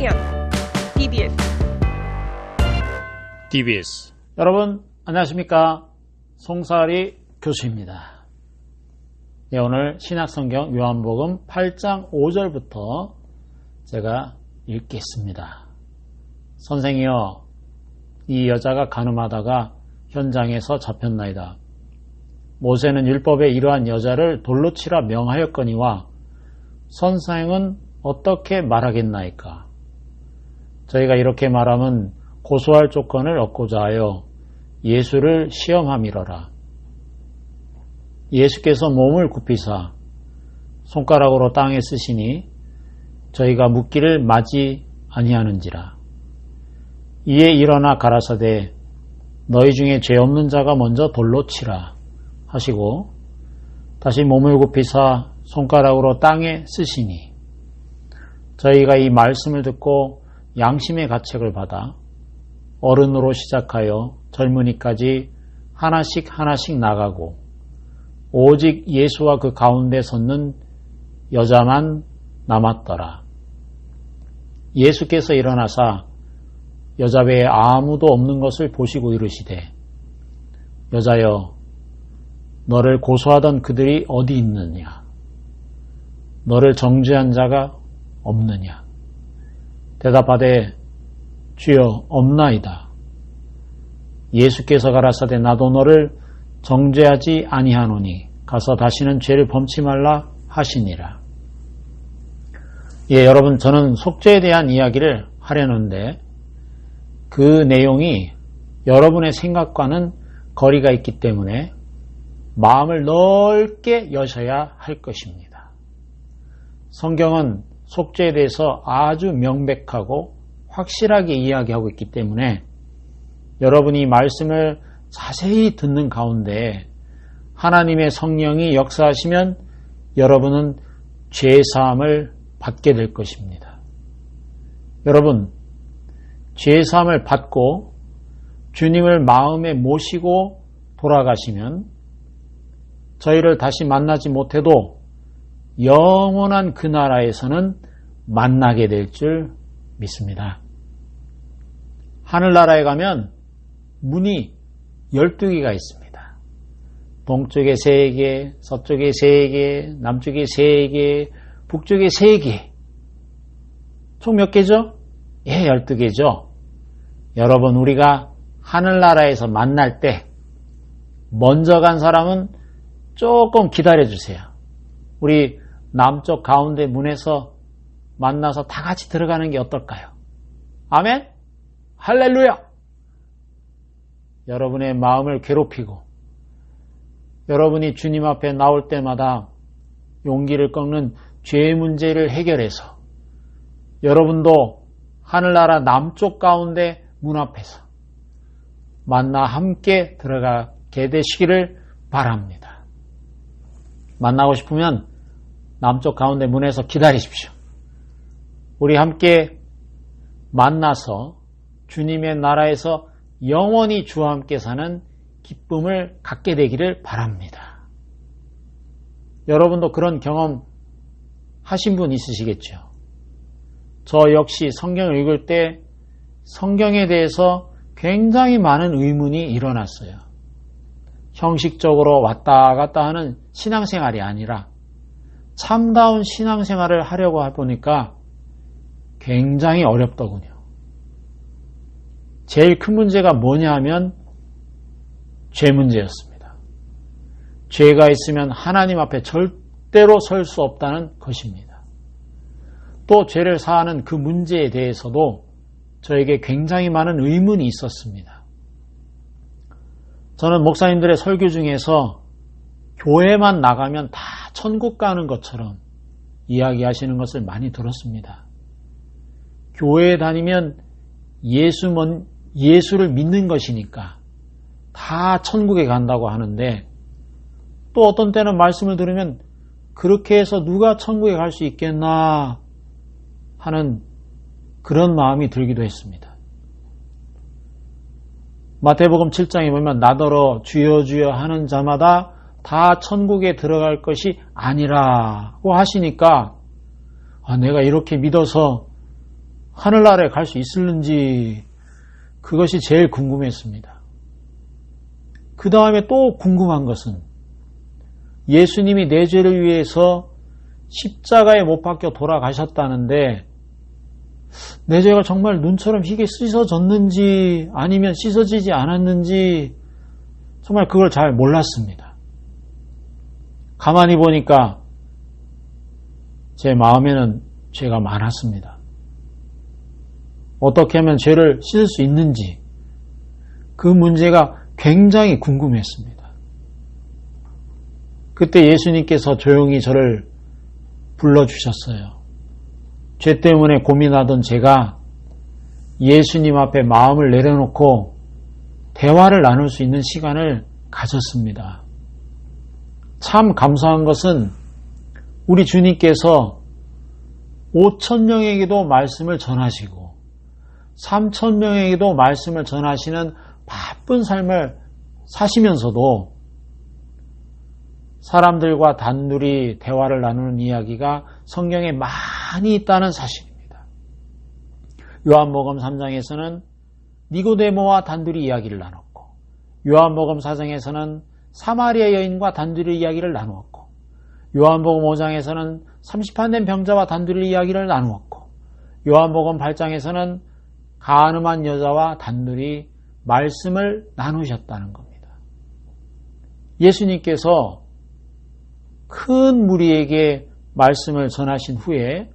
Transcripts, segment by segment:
성승현 DBS 여러분 안녕하십니까? 송사리 교수입니다. 네, 오늘 신약성경 요한복음 8장 5절부터 제가 읽겠습니다. 선생이여, 이 여자가 간음하다가 현장에서 잡혔나이다. 모세는 율법에 이러한 여자를 돌로 치라 명하였거니와 선생은 어떻게 말하겠나이까? 저희가 이렇게 말하면 고소할 조건을 얻고자 하여 예수를 시험함이러라. 예수께서 몸을 굽히사 손가락으로 땅에 쓰시니 저희가 묻기를 마지 아니하는지라. 이에 일어나 가라사대 너희 중에 죄 없는 자가 먼저 돌로 치라 하시고 다시 몸을 굽히사 손가락으로 땅에 쓰시니 저희가 이 말씀을 듣고 양심의 가책을 받아 어른으로 시작하여 젊은이까지 하나씩 나가고 오직 예수와 그 가운데 섰는 여자만 남았더라. 예수께서 일어나사 여자 외에 아무도 없는 것을 보시고 이르시되 여자여, 너를 고소하던 그들이 어디 있느냐? 너를 정죄한 자가 없느냐? 대답하되 주여 없나이다. 예수께서 가라사대 나도 너를 정죄하지 아니하노니 가서 다시는 죄를 범치 말라 하시니라. 예, 여러분, 저는 속죄에 대한 이야기를 하려는데 그 내용이 여러분의 생각과는 거리가 있기 때문에 마음을 넓게 여셔야 할 것입니다. 성경은 속죄에 대해서 아주 명백하고 확실하게 이야기하고 있기 때문에 여러분이 말씀을 자세히 듣는 가운데 하나님의 성령이 역사하시면 여러분은 죄사함을 받게 될 것입니다. 여러분, 죄사함을 받고 주님을 마음에 모시고 돌아가시면 저희를 다시 만나지 못해도 영원한 그 나라에서는 만나게 될 줄 믿습니다. 하늘나라에 가면 문이 12개가 있습니다. 동쪽에 3개, 서쪽에 3개, 남쪽에 3개, 북쪽에 3개. 총 몇 개죠? 예, 12개죠. 여러분, 우리가 하늘나라에서 만날 때 먼저 간 사람은 조금 기다려주세요. 우리 남쪽 가운데 문에서 만나서 다 같이 들어가는 게 어떨까요? 아멘? 할렐루야! 여러분의 마음을 괴롭히고 여러분이 주님 앞에 나올 때마다 용기를 꺾는 죄의 문제를 해결해서 여러분도 하늘나라 남쪽 가운데 문 앞에서 만나 함께 들어가게 되시기를 바랍니다. 만나고 싶으면 남쪽 가운데 문에서 기다리십시오. 우리 함께 만나서 주님의 나라에서 영원히 주와 함께 사는 기쁨을 갖게 되기를 바랍니다. 여러분도 그런 경험 하신 분 있으시겠죠? 저 역시 성경을 읽을 때 성경에 대해서 굉장히 많은 의문이 일어났어요. 형식적으로 왔다 갔다 하는 신앙생활이 아니라 참다운 신앙생활을 하려고 해보니까 굉장히 어렵더군요. 제일 큰 문제가 뭐냐 하면 죄 문제였습니다. 죄가 있으면 하나님 앞에 절대로 설 수 없다는 것입니다. 또 죄를 사하는 그 문제에 대해서도 저에게 굉장히 많은 의문이 있었습니다. 저는 목사님들의 설교 중에서 교회만 나가면 다 천국 가는 것처럼 이야기하시는 것을 많이 들었습니다. 교회에 다니면 예수를 믿는 것이니까 다 천국에 간다고 하는데 또 어떤 때는 말씀을 들으면 그렇게 해서 누가 천국에 갈 수 있겠나 하는 그런 마음이 들기도 했습니다. 마태복음 7장에 보면 나더러 주여 주여 하는 자마다 다 천국에 들어갈 것이 아니라고 하시니까 내가 이렇게 믿어서 하늘나라에 갈 수 있을는지 그것이 제일 궁금했습니다. 그 다음에 또 궁금한 것은 예수님이 내 죄를 위해서 십자가에 못 박혀 돌아가셨다는데 내 죄가 정말 눈처럼 희게 씻어졌는지 아니면 씻어지지 않았는지 정말 그걸 잘 몰랐습니다. 가만히 보니까 제 마음에는 죄가 많았습니다. 어떻게 하면 죄를 씻을 수 있는지 그 문제가 굉장히 궁금했습니다. 그때 예수님께서 조용히 저를 불러주셨어요. 죄 때문에 고민하던 제가 예수님 앞에 마음을 내려놓고 대화를 나눌 수 있는 시간을 가졌습니다. 참 감사한 것은 우리 주님께서 5,000명에게도 말씀을 전하시고 3,000명에게도 말씀을 전하시는 바쁜 삶을 사시면서도 사람들과 단둘이 대화를 나누는 이야기가 성경에 많이 있다는 사실입니다. 요한복음 3장에서는 니고데모와 단둘이 이야기를 나눴고 요한복음 4장에서는 사마리아 여인과 단둘이 이야기를 나누었고 요한복음 5장에서는 30한 된 병자와 단둘이 이야기를 나누었고 요한복음 8장에서는 가늠한 여자와 단둘이 말씀을 나누셨다는 겁니다. 예수님께서 큰 무리에게 말씀을 전하신 후에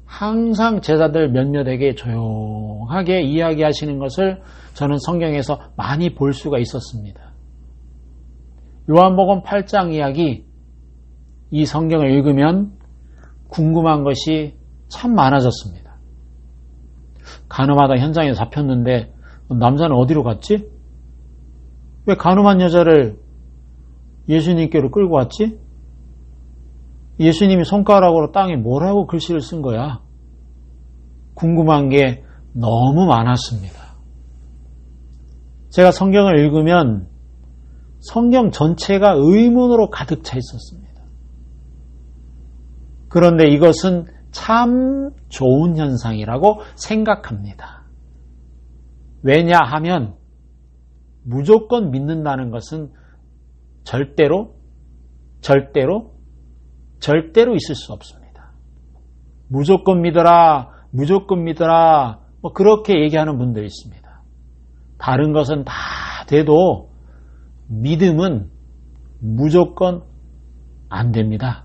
항상 제자들 몇몇에게 조용하게 이야기하시는 것을 저는 성경에서 많이 볼 수가 있었습니다. 요한복음 8장 이야기, 이 성경을 읽으면 궁금한 것이 참 많아졌습니다. 간음하다 현장에 잡혔는데 남자는 어디로 갔지? 왜 간음한 여자를 예수님께로 끌고 왔지? 예수님이 손가락으로 땅에 뭐라고 글씨를 쓴 거야? 궁금한 게 너무 많았습니다. 제가 성경을 읽으면 성경 전체가 의문으로 가득 차 있었습니다. 그런데 이것은 참 좋은 현상이라고 생각합니다. 왜냐하면 무조건 믿는다는 것은 절대로 있을 수 없습니다. 무조건 믿어라, 뭐 그렇게 얘기하는 분들이 있습니다. 다른 것은 다 돼도 믿음은 무조건 안 됩니다.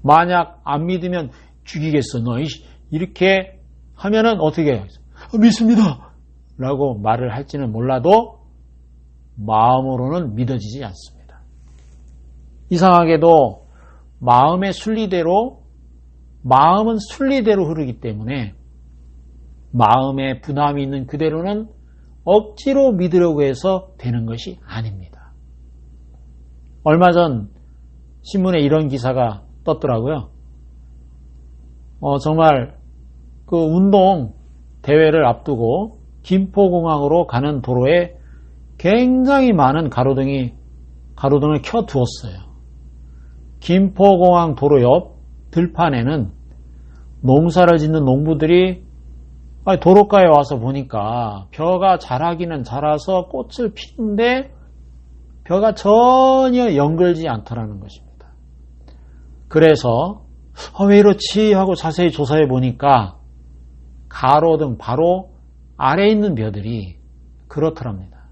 만약 안 믿으면 죽이겠어, 너. 이렇게 하면은 어떻게 해요? 믿습니다! 라고 말을 할지는 몰라도 마음으로는 믿어지지 않습니다. 이상하게도 마음은 순리대로 흐르기 때문에 마음에 부담이 있는 그대로는 억지로 믿으려고 해서 되는 것이 아닙니다. 얼마 전 신문에 이런 기사가 떴더라고요. 정말 그 운동 대회를 앞두고 김포공항으로 가는 도로에 굉장히 많은 가로등을 켜두었어요. 김포공항 도로 옆 들판에는 농사를 짓는 농부들이 도로가에 와서 보니까 벼가 자라기는 자라서 꽃을 피는데 벼가 전혀 연결지 않더라는 것입니다. 그래서 왜 이렇지 하고 자세히 조사해 보니까 가로등 바로 아래에 있는 벼들이 그렇더랍니다.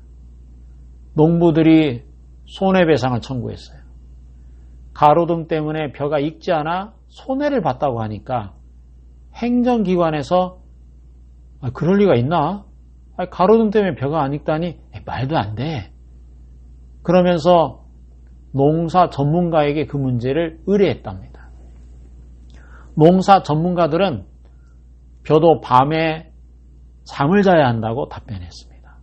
농부들이 손해배상을 청구했어요. 가로등 때문에 벼가 익지 않아 손해를 봤다고 하니까 행정기관에서 그럴 리가 있나? 가로등 때문에 벼가 안 익다니 말도 안 돼. 그러면서 농사 전문가에게 그 문제를 의뢰했답니다. 농사 전문가들은 벼도 밤에 잠을 자야 한다고 답변했습니다.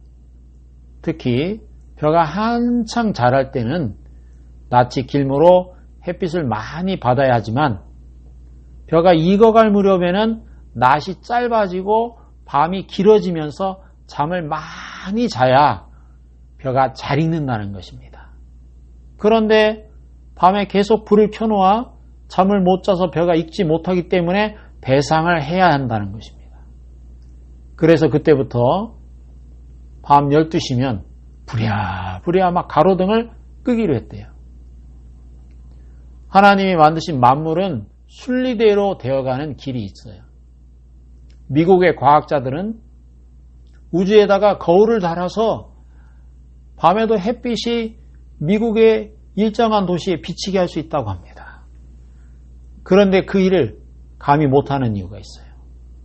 특히 벼가 한창 자랄 때는 낯이 길므로 햇빛을 많이 받아야 하지만 벼가 익어갈 무렵에는 낯이 짧아지고 밤이 길어지면서 잠을 많이 자야 벼가 잘 익는다는 것입니다. 그런데 밤에 계속 불을 켜놓아 잠을 못 자서 벼가 익지 못하기 때문에 배상을 해야 한다는 것입니다. 그래서 그때부터 밤 12시면 부랴부랴 막 가로등을 끄기로 했대요. 하나님이 만드신 만물은 순리대로 되어가는 길이 있어요. 미국의 과학자들은 우주에다가 거울을 달아서 밤에도 햇빛이 미국의 일정한 도시에 비치게 할 수 있다고 합니다. 그런데 그 일을 감히 못하는 이유가 있어요.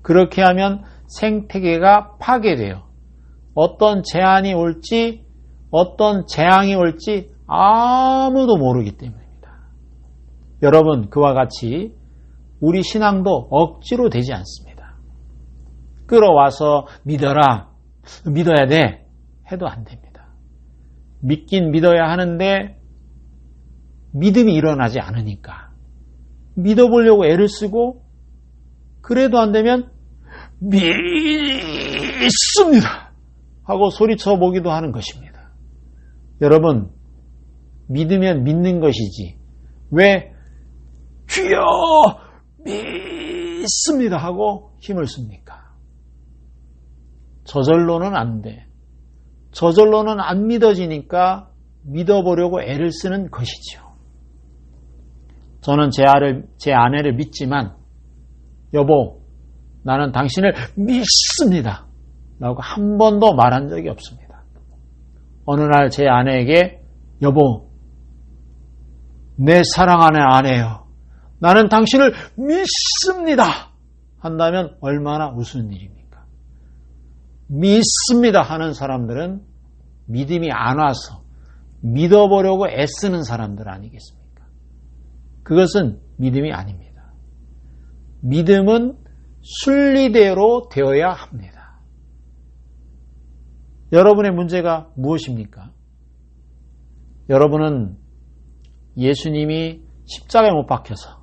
그렇게 하면 생태계가 파괴돼요. 어떤 재앙이 올지 아무도 모르기 때문입니다. 여러분, 그와 같이 우리 신앙도 억지로 되지 않습니다. 끌어와서 믿어야 돼 해도 안 됩니다. 믿긴 믿어야 하는데 믿음이 일어나지 않으니까 믿어보려고 애를 쓰고 그래도 안 되면 믿습니다 하고 소리쳐 보기도 하는 것입니다. 여러분, 믿으면 믿는 것이지 왜 주여 믿습니다 하고 힘을 씁니까? 저절로는 안 돼. 저절로는 안 믿어지니까 믿어보려고 애를 쓰는 것이죠. 저는 제 아내를 믿지만 여보, 나는 당신을 믿습니다 라고 한 번도 말한 적이 없습니다. 어느 날 제 아내에게 여보, 내 사랑하는 아내요, 나는 당신을 믿습니다 한다면 얼마나 우스운 일입니까? 믿습니다 하는 사람들은 믿음이 안 와서 믿어보려고 애쓰는 사람들 아니겠습니까? 그것은 믿음이 아닙니다. 믿음은 순리대로 되어야 합니다. 여러분의 문제가 무엇입니까? 여러분은 예수님이 십자가에 못 박혀서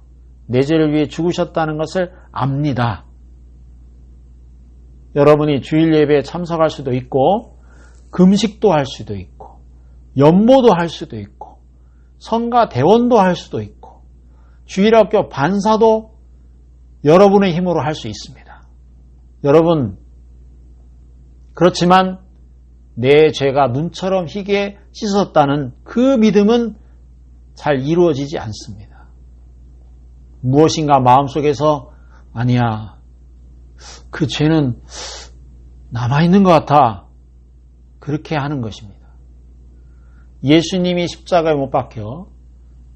내 죄를 위해 죽으셨다는 것을 압니다. 여러분이 주일 예배에 참석할 수도 있고 금식도 할 수도 있고 연모도 할 수도 있고 성가 대원도 할 수도 있고 주일학교 반사도 여러분의 힘으로 할 수 있습니다. 여러분, 그렇지만 내 죄가 눈처럼 희게 씻었다는 그 믿음은 잘 이루어지지 않습니다. 무엇인가 마음속에서 아니야, 그 죄는 남아있는 것 같아, 그렇게 하는 것입니다. 예수님이 십자가에 못 박혀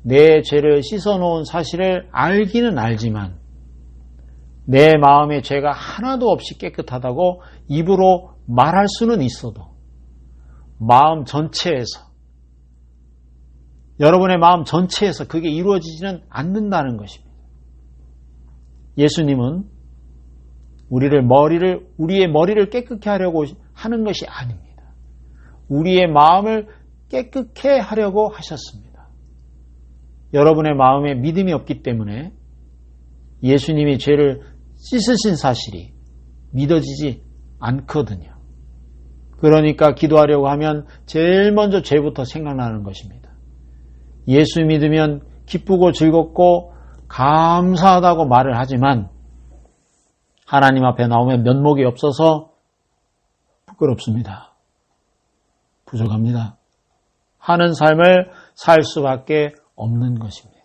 내 죄를 씻어놓은 사실을 알기는 알지만 내 마음의 죄가 하나도 없이 깨끗하다고 입으로 말할 수는 있어도 마음 전체에서, 여러분의 마음 전체에서 그게 이루어지지는 않는다는 것입니다. 예수님은 우리의 머리를 깨끗게 하려고 하는 것이 아닙니다. 우리의 마음을 깨끗게 하려고 하셨습니다. 여러분의 마음에 믿음이 없기 때문에 예수님이 죄를 씻으신 사실이 믿어지지 않거든요. 그러니까 기도하려고 하면 제일 먼저 죄부터 생각나는 것입니다. 예수 믿으면 기쁘고 즐겁고 감사하다고 말을 하지만 하나님 앞에 나오면 면목이 없어서 부끄럽습니다. 부족합니다. 하는 삶을 살 수밖에 없는 것입니다.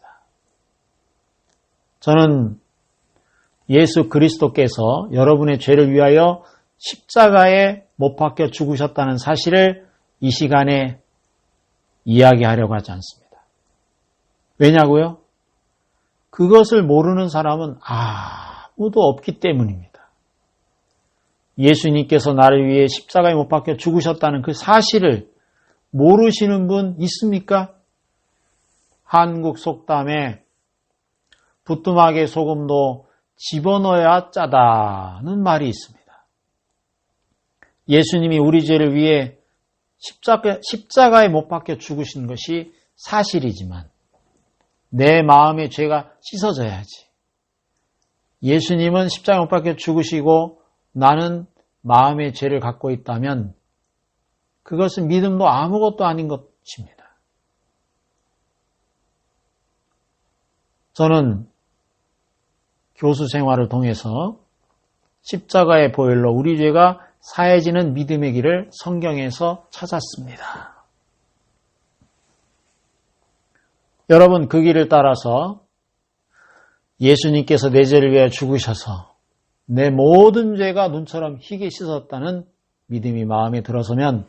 저는 예수 그리스도께서 여러분의 죄를 위하여 십자가에 못 박혀 죽으셨다는 사실을 이 시간에 이야기하려고 하지 않습니다. 왜냐고요? 그것을 모르는 사람은 아무도 없기 때문입니다. 예수님께서 나를 위해 십자가에 못 박혀 죽으셨다는 그 사실을 모르시는 분 있습니까? 한국 속담에 부뚜막에 소금도 집어넣어야 짜다는 말이 있습니다. 예수님이 우리 죄를 위해 십자가에 못 박혀 죽으신 것이 사실이지만 내 마음의 죄가 씻어져야지. 예수님은 십자가에 못 박혀 죽으시고 나는 마음의 죄를 갖고 있다면 그것은 믿음도 아무것도 아닌 것입니다. 저는 교수 생활을 통해서 십자가의 보혈로 우리 죄가 사해지는 믿음의 길을 성경에서 찾았습니다. 여러분, 그 길을 따라서 예수님께서 내 죄를 위하여 죽으셔서 내 모든 죄가 눈처럼 희게 씻었다는 믿음이 마음에 들어서면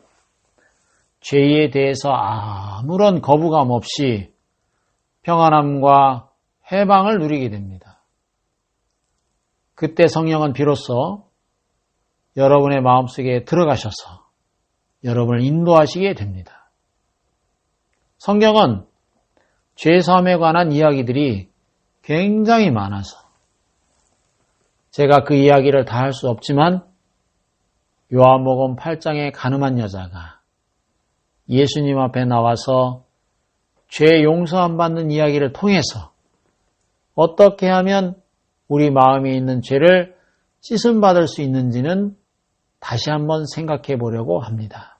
죄에 대해서 아무런 거부감 없이 평안함과 해방을 누리게 됩니다. 그때 성령은 비로소 여러분의 마음속에 들어가셔서 여러분을 인도하시게 됩니다. 성경은 죄사함에 관한 이야기들이 굉장히 많아서 제가 그 이야기를 다 할 수 없지만 요한복음 8장의 가늠한 여자가 예수님 앞에 나와서 죄 용서함 받는 이야기를 통해서 어떻게 하면 우리 마음에 있는 죄를 씻음 받을 수 있는지는 다시 한번 생각해 보려고 합니다.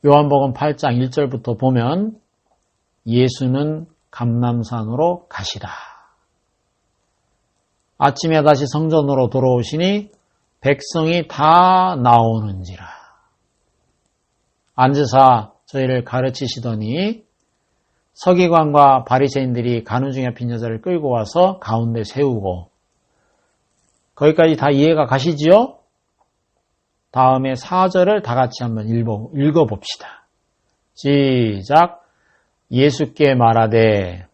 요한복음 8장 1절부터 보면 예수는 감람산으로 가시다. 아침에 다시 성전으로 돌아오시니 백성이 다 나오는지라. 앉으사 저희를 가르치시더니 서기관과 바리새인들이 가는 중에 빈 여자를 끌고 와서 가운데 세우고, 거기까지 다 이해가 가시지요? 다음에 4절을 다 같이 한번 읽어봅시다. 시작. 예수께 말하되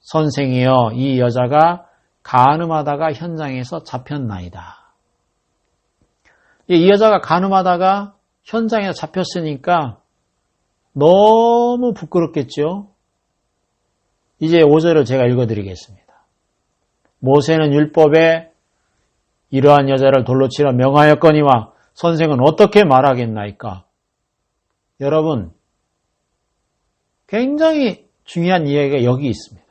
선생이여 이 여자가 간음하다가 현장에서 잡혔나이다. 이 여자가 간음하다가 현장에서 잡혔으니까 너무 부끄럽겠죠? 이제 5절을 제가 읽어드리겠습니다. 모세는 율법에 이러한 여자를 돌로 치러 명하였거니와 선생은 어떻게 말하겠나이까? 여러분, 굉장히 중요한 이야기가 여기 있습니다.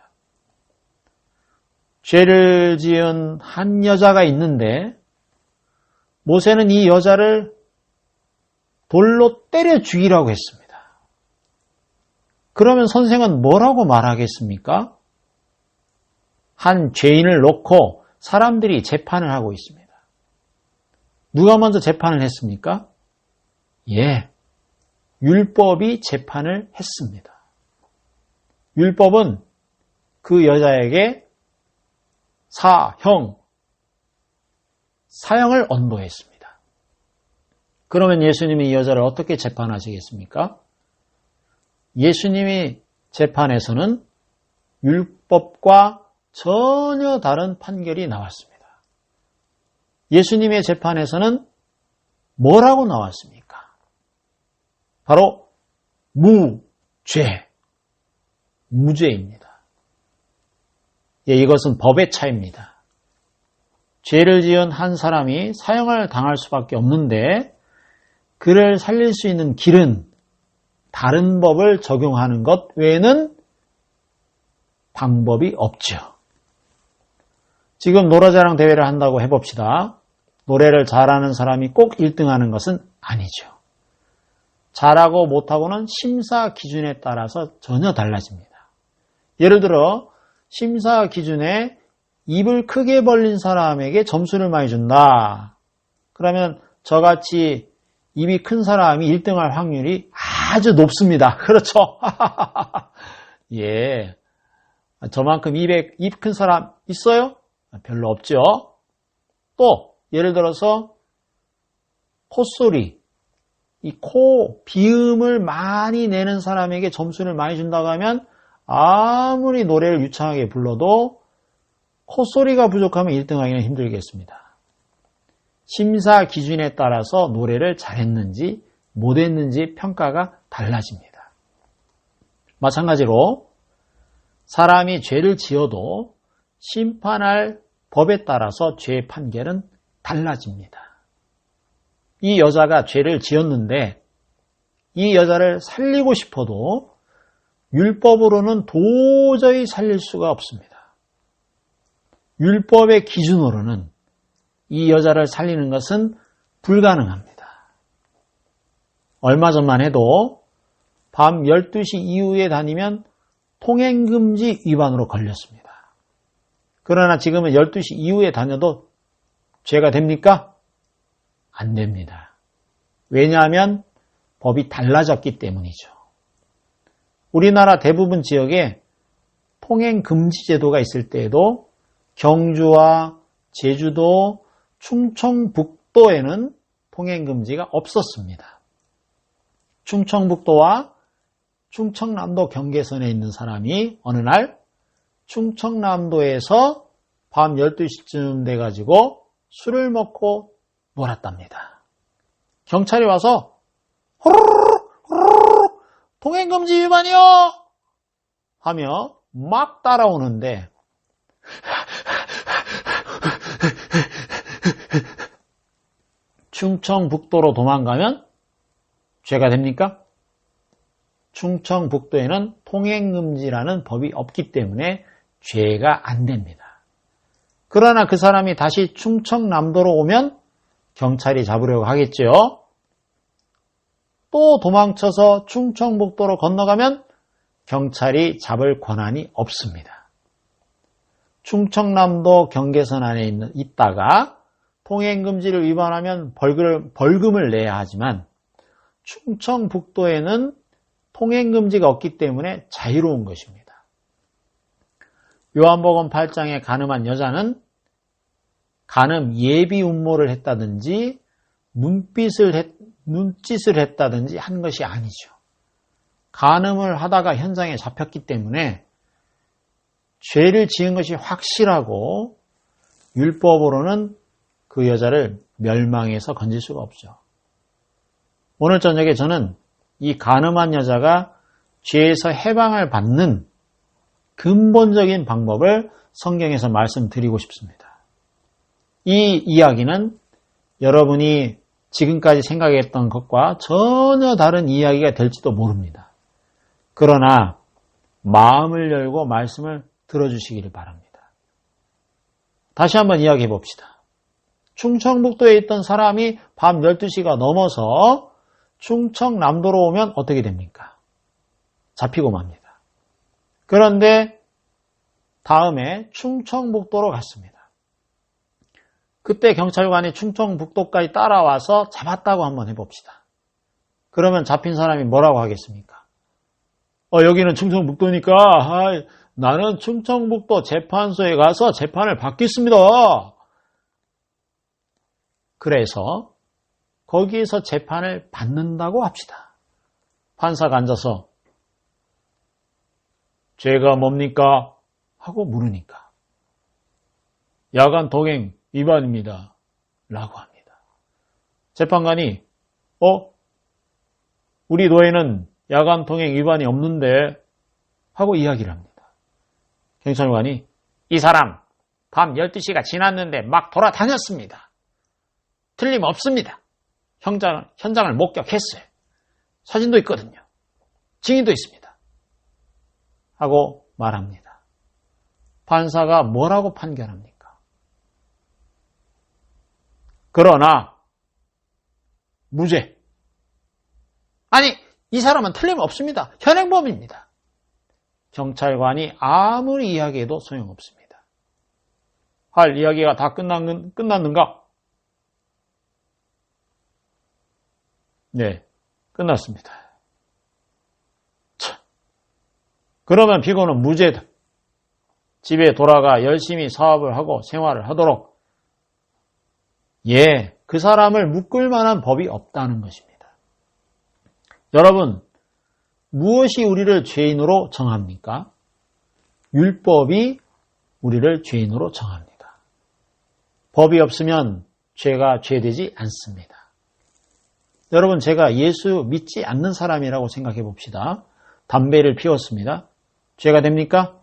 죄를 지은 한 여자가 있는데 모세는 이 여자를 돌로 때려 죽이라고 했습니다. 그러면 선생은 뭐라고 말하겠습니까? 한 죄인을 놓고 사람들이 재판을 하고 있습니다. 누가 먼저 재판을 했습니까? 율법이 재판을 했습니다. 율법은 그 여자에게 사형을 언도했습니다. 그러면 예수님이 이 여자를 어떻게 재판하시겠습니까? 예수님이 재판에서는 율법과 전혀 다른 판결이 나왔습니다. 예수님의 재판에서는 뭐라고 나왔습니까? 바로 무죄입니다. 이것은 법의 차이입니다. 죄를 지은 한 사람이 사형을 당할 수밖에 없는데 그를 살릴 수 있는 길은 다른 법을 적용하는 것 외에는 방법이 없죠. 지금 노래자랑 대회를 한다고 해봅시다. 노래를 잘하는 사람이 꼭 1등하는 것은 아니죠. 잘하고 못하고는 심사 기준에 따라서 전혀 달라집니다. 예를 들어 심사 기준에 입을 크게 벌린 사람에게 점수를 많이 준다. 그러면 저같이 입이 큰 사람이 1등할 확률이 아주 높습니다. 그렇죠? 저만큼 입 큰 사람 있어요? 별로 없죠. 또 예를 들어서 콧소리, 이 코 비음을 많이 내는 사람에게 점수를 많이 준다고 하면 아무리 노래를 유창하게 불러도 콧소리가 부족하면 1등하기는 힘들겠습니다. 심사 기준에 따라서 노래를 잘했는지 못했는지 평가가 달라집니다. 마찬가지로 사람이 죄를 지어도 심판할 법에 따라서 죄의 판결은 달라집니다. 이 여자가 죄를 지었는데 이 여자를 살리고 싶어도 율법으로는 도저히 살릴 수가 없습니다. 율법의 기준으로는 이 여자를 살리는 것은 불가능합니다. 얼마 전만 해도 밤 12시 이후에 다니면 통행금지 위반으로 걸렸습니다. 그러나 지금은 12시 이후에 다녀도 죄가 됩니까? 안 됩니다. 왜냐하면 법이 달라졌기 때문이죠. 우리나라 대부분 지역에 통행금지 제도가 있을 때에도 경주와 제주도, 충청북도에는 통행금지가 없었습니다. 충청북도와 충청남도 경계선에 있는 사람이 어느 날 충청남도에서 밤 12시쯤 돼가지고 술을 먹고 놀았답니다. 경찰이 와서 호로로로 통행금지 위반이요! 하며 막 따라오는데 충청북도로 도망가면 죄가 됩니까? 충청북도에는 통행금지라는 법이 없기 때문에 죄가 안 됩니다. 그러나 그 사람이 다시 충청남도로 오면 경찰이 잡으려고 하겠죠. 또 도망쳐서 충청북도로 건너가면 경찰이 잡을 권한이 없습니다. 충청남도 경계선 안에 있다가 통행금지를 위반하면 벌금을 내야 하지만 충청북도에는 통행금지가 없기 때문에 자유로운 것입니다. 요한복음 8장의 간음한 여자는 간음 예비 음모를 했다든지 눈짓을 했다든지 한 것이 아니죠. 간음을 하다가 현장에 잡혔기 때문에 죄를 지은 것이 확실하고 율법으로는 그 여자를 멸망해서 건질 수가 없죠. 오늘 저녁에 저는 이 간음한 여자가 죄에서 해방을 받는 근본적인 방법을 성경에서 말씀드리고 싶습니다. 이 이야기는 여러분이 지금까지 생각했던 것과 전혀 다른 이야기가 될지도 모릅니다. 그러나 마음을 열고 말씀을 들어주시기를 바랍니다. 다시 한번 이야기해 봅시다. 충청북도에 있던 사람이 밤 12시가 넘어서 충청남도로 오면 어떻게 됩니까? 잡히고 맙니다. 그런데 다음에 충청북도로 갔습니다. 그때 경찰관이 충청북도까지 따라와서 잡았다고 한번 해봅시다. 그러면 잡힌 사람이 뭐라고 하겠습니까? 여기는 충청북도니까 나는 충청북도 재판소에 가서 재판을 받겠습니다. 그래서 거기에서 재판을 받는다고 합시다. 판사가 앉아서 죄가 뭡니까? 하고 물으니까 야간 동행 위반입니다. 라고 합니다. 재판관이 우리 노예는 야간 통행 위반이 없는데 하고 이야기를 합니다. 경찰관이 이 사람 밤 12시가 지났는데 막 돌아다녔습니다. 틀림없습니다. 현장을 목격했어요. 사진도 있거든요. 증인도 있습니다. 하고 말합니다. 판사가 뭐라고 판결합니까? 그러나 무죄. 아니, 이 사람은 틀림없습니다. 현행범입니다. 경찰관이 아무리 이야기해도 소용없습니다. 할 이야기가 다 끝났는가? 네, 끝났습니다. 참. 그러면 피고는 무죄다. 집에 돌아가 열심히 사업을 하고 생활을 하도록. 그 사람을 묶을 만한 법이 없다는 것입니다. 여러분, 무엇이 우리를 죄인으로 정합니까? 율법이 우리를 죄인으로 정합니다. 법이 없으면 죄가 죄되지 않습니다. 여러분, 제가 예수 믿지 않는 사람이라고 생각해 봅시다. 담배를 피웠습니다. 죄가 됩니까?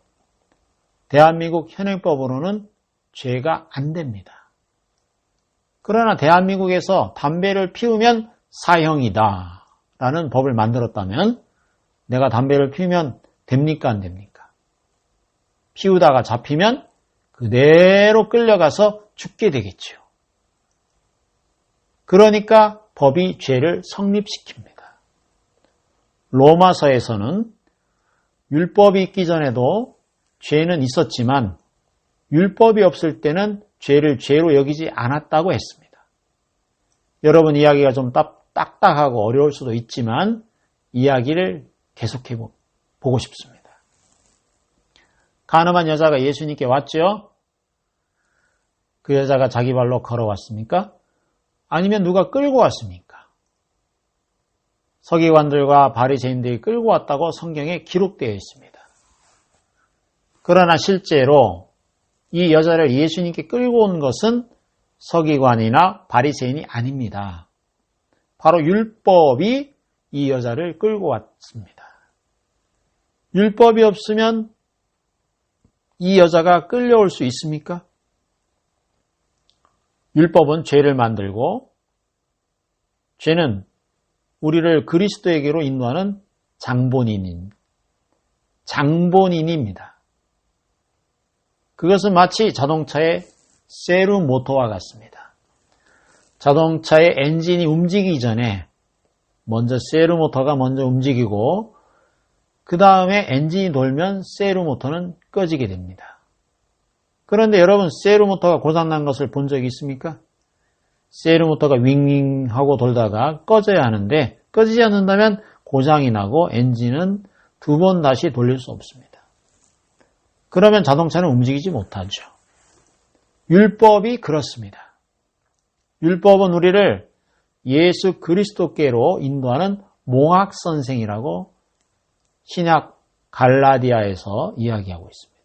대한민국 현행법으로는 죄가 안 됩니다. 그러나 대한민국에서 담배를 피우면 사형이다 라는 법을 만들었다면 내가 담배를 피우면 됩니까? 안 됩니까? 피우다가 잡히면 그대로 끌려가서 죽게 되겠죠. 그러니까 법이 죄를 성립시킵니다. 로마서에서는 율법이 있기 전에도 죄는 있었지만 율법이 없을 때는 죄를 죄로 여기지 않았다고 했습니다. 여러분 이야기가 좀 딱딱하고 어려울 수도 있지만 이야기를 계속해 보고 싶습니다. 가늠한 여자가 예수님께 왔죠? 그 여자가 자기 발로 걸어왔습니까? 아니면 누가 끌고 왔습니까? 서기관들과 바리새인들이 끌고 왔다고 성경에 기록되어 있습니다. 그러나 실제로 이 여자를 예수님께 끌고 온 것은 서기관이나 바리새인이 아닙니다. 바로 율법이 이 여자를 끌고 왔습니다. 율법이 없으면 이 여자가 끌려올 수 있습니까? 율법은 죄를 만들고 죄는 우리를 그리스도에게로 인도하는 장본인입니다. 그것은 마치 자동차의 세루 모터와 같습니다. 자동차의 엔진이 움직이기 전에 먼저 세루 모터가 먼저 움직이고 그 다음에 엔진이 돌면 세루 모터는 꺼지게 됩니다. 그런데 여러분 세루 모터가 고장난 것을 본 적이 있습니까? 세루 모터가 윙윙 하고 돌다가 꺼져야 하는데 꺼지지 않는다면 고장이 나고 엔진은 두 번 다시 돌릴 수 없습니다. 그러면 자동차는 움직이지 못하죠. 율법이 그렇습니다. 율법은 우리를 예수 그리스도께로 인도하는 몽학선생이라고 신약 갈라디아에서 이야기하고 있습니다.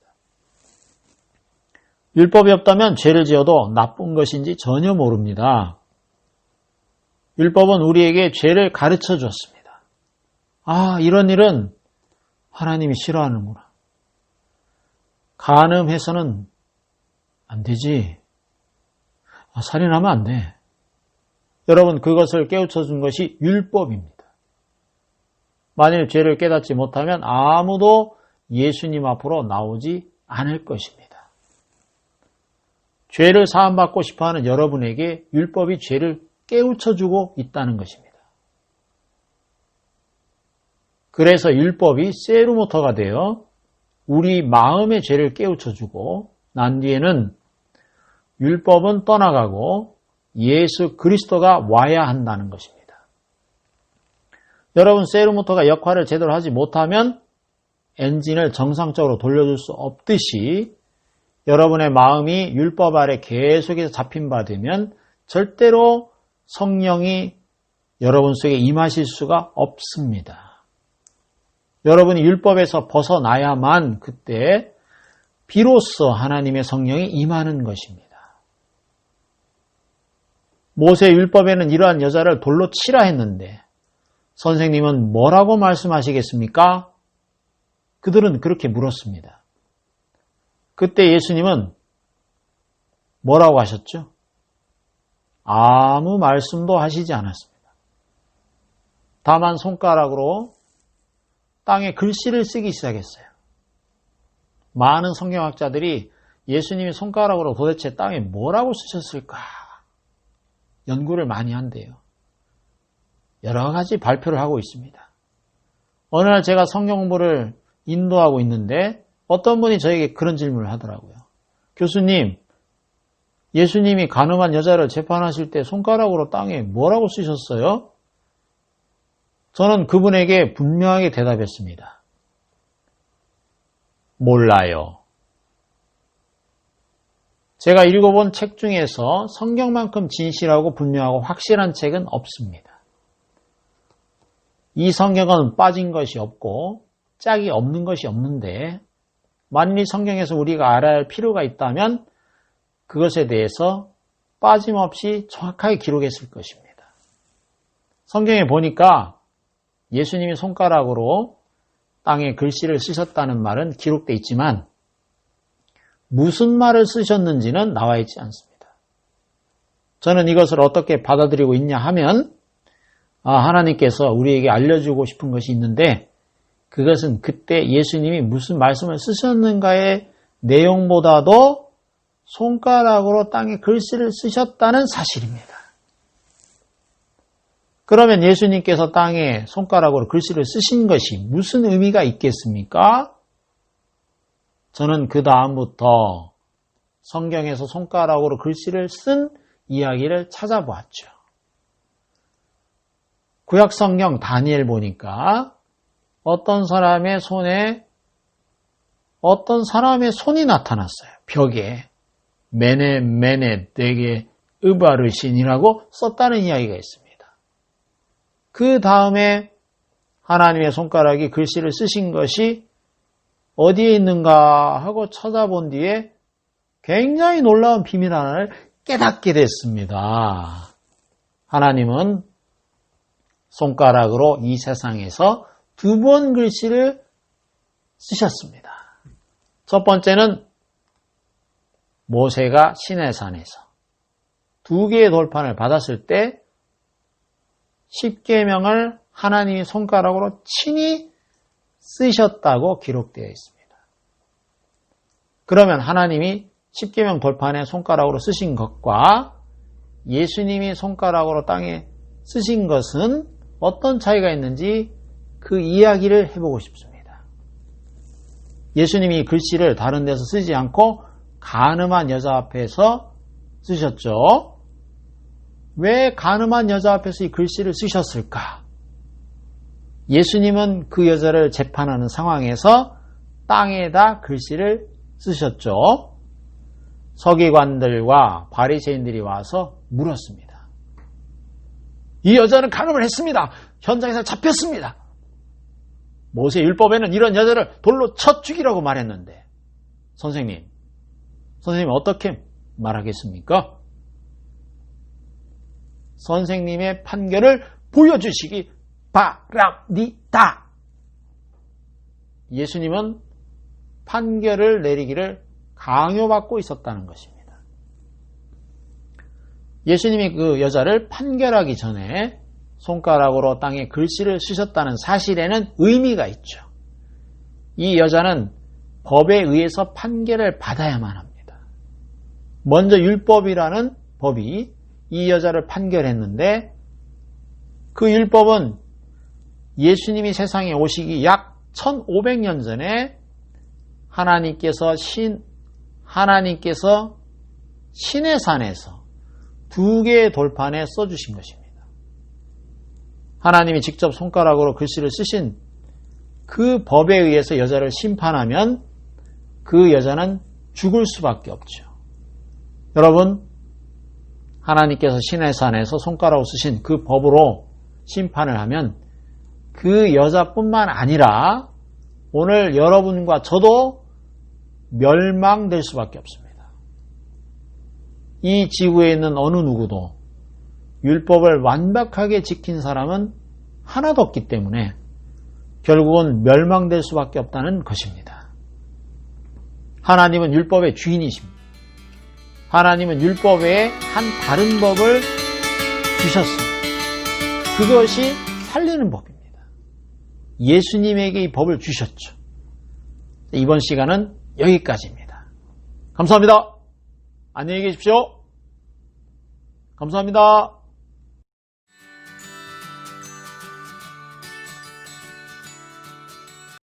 율법이 없다면 죄를 지어도 나쁜 것인지 전혀 모릅니다. 율법은 우리에게 죄를 가르쳐 주었습니다. 아, 이런 일은 하나님이 싫어하는구나. 간음해서는 안 되지. 살인하면 안 돼. 여러분, 그것을 깨우쳐 준 것이 율법입니다. 만일 죄를 깨닫지 못하면 아무도 예수님 앞으로 나오지 않을 것입니다. 죄를 사함받고 싶어하는 여러분에게 율법이 죄를 깨우쳐주고 있다는 것입니다. 그래서 율법이 세루모터가 되어 우리 마음의 죄를 깨우쳐주고 난 뒤에는 율법은 떠나가고 예수 그리스도가 와야 한다는 것입니다. 여러분, 세루모터가 역할을 제대로 하지 못하면 엔진을 정상적으로 돌려줄 수 없듯이 여러분의 마음이 율법 아래 계속해서 잡힌받으면 절대로 성령이 여러분 속에 임하실 수가 없습니다. 여러분이 율법에서 벗어나야만 그때 비로소 하나님의 성령이 임하는 것입니다. 모세 율법에는 이러한 여자를 돌로 치라 했는데 선생님은 뭐라고 말씀하시겠습니까? 그들은 그렇게 물었습니다. 그때 예수님은 뭐라고 하셨죠? 아무 말씀도 하시지 않았습니다. 다만 손가락으로 땅에 글씨를 쓰기 시작했어요. 많은 성경학자들이 예수님이 손가락으로 도대체 땅에 뭐라고 쓰셨을까 연구를 많이 한대요. 여러 가지 발표를 하고 있습니다. 어느 날 제가 성경 공부를 인도하고 있는데 어떤 분이 저에게 그런 질문을 하더라고요. 교수님, 예수님이 간음한 여자를 재판하실 때 손가락으로 땅에 뭐라고 쓰셨어요? 저는 그분에게 분명하게 대답했습니다. 몰라요. 제가 읽어본 책 중에서 성경만큼 진실하고 분명하고 확실한 책은 없습니다. 이 성경은 빠진 것이 없고 짝이 없는 것이 없는데 만일 성경에서 우리가 알아야 할 필요가 있다면 그것에 대해서 빠짐없이 정확하게 기록했을 것입니다. 성경에 보니까 예수님이 손가락으로 땅에 글씨를 쓰셨다는 말은 기록되어 있지만 무슨 말을 쓰셨는지는 나와 있지 않습니다. 저는 이것을 어떻게 받아들이고 있냐 하면 하나님께서 우리에게 알려주고 싶은 것이 있는데 그것은 그때 예수님이 무슨 말씀을 쓰셨는가의 내용보다도 손가락으로 땅에 글씨를 쓰셨다는 사실입니다. 그러면 예수님께서 땅에 손가락으로 글씨를 쓰신 것이 무슨 의미가 있겠습니까? 저는 그 다음부터 성경에서 손가락으로 글씨를 쓴 이야기를 찾아보았죠. 구약 성경 다니엘 보니까 어떤 사람의 손이 나타났어요. 벽에 메네 되게 으바르신이라고 썼다는 이야기가 있습니다. 그 다음에 하나님의 손가락이 글씨를 쓰신 것이 어디에 있는가 하고 찾아본 뒤에 굉장히 놀라운 비밀 하나를 깨닫게 됐습니다. 하나님은 손가락으로 이 세상에서 2번 글씨를 쓰셨습니다. 첫 번째는 모세가 시내산에서 2개의 돌판을 받았을 때 10계명을 하나님이 손가락으로 친히 쓰셨다고 기록되어 있습니다. 그러면 하나님이 10계명 돌판에 손가락으로 쓰신 것과 예수님이 손가락으로 땅에 쓰신 것은 어떤 차이가 있는지 그 이야기를 해보고 싶습니다. 예수님이 글씨를 다른 데서 쓰지 않고 간음한 여자 앞에서 쓰셨죠. 왜 간음한 여자 앞에서 이 글씨를 쓰셨을까? 예수님은 그 여자를 재판하는 상황에서 땅에다 글씨를 쓰셨죠. 서기관들과 바리새인들이 와서 물었습니다. 이 여자는 간음을 했습니다. 현장에서 잡혔습니다. 모세 율법에는 이런 여자를 돌로 쳐 죽이라고 말했는데 선생님 어떻게 말하겠습니까? 선생님의 판결을 보여주시기 바랍니다. 예수님은 판결을 내리기를 강요받고 있었다는 것입니다. 예수님이 그 여자를 판결하기 전에 손가락으로 땅에 글씨를 쓰셨다는 사실에는 의미가 있죠. 이 여자는 법에 의해서 판결을 받아야만 합니다. 먼저 율법이라는 법이 이 여자를 판결했는데 그 율법은 예수님이 세상에 오시기 약 1500년 전에 하나님께서 시내산에서 2개의 돌판에 써주신 것입니다. 하나님이 직접 손가락으로 글씨를 쓰신 그 법에 의해서 여자를 심판하면 그 여자는 죽을 수밖에 없죠. 여러분, 하나님께서 시내산에서 손가락으로 쓰신 그 법으로 심판을 하면 그 여자뿐만 아니라 오늘 여러분과 저도 멸망될 수밖에 없습니다. 이 지구에 있는 어느 누구도 율법을 완벽하게 지킨 사람은 하나도 없기 때문에 결국은 멸망될 수밖에 없다는 것입니다. 하나님은 율법의 주인이십니다. 하나님은 율법 외에 한 다른 법을 주셨습니다. 그것이 살리는 법입니다. 예수님에게 이 법을 주셨죠. 이번 시간은 여기까지입니다. 감사합니다. 안녕히 계십시오. 감사합니다.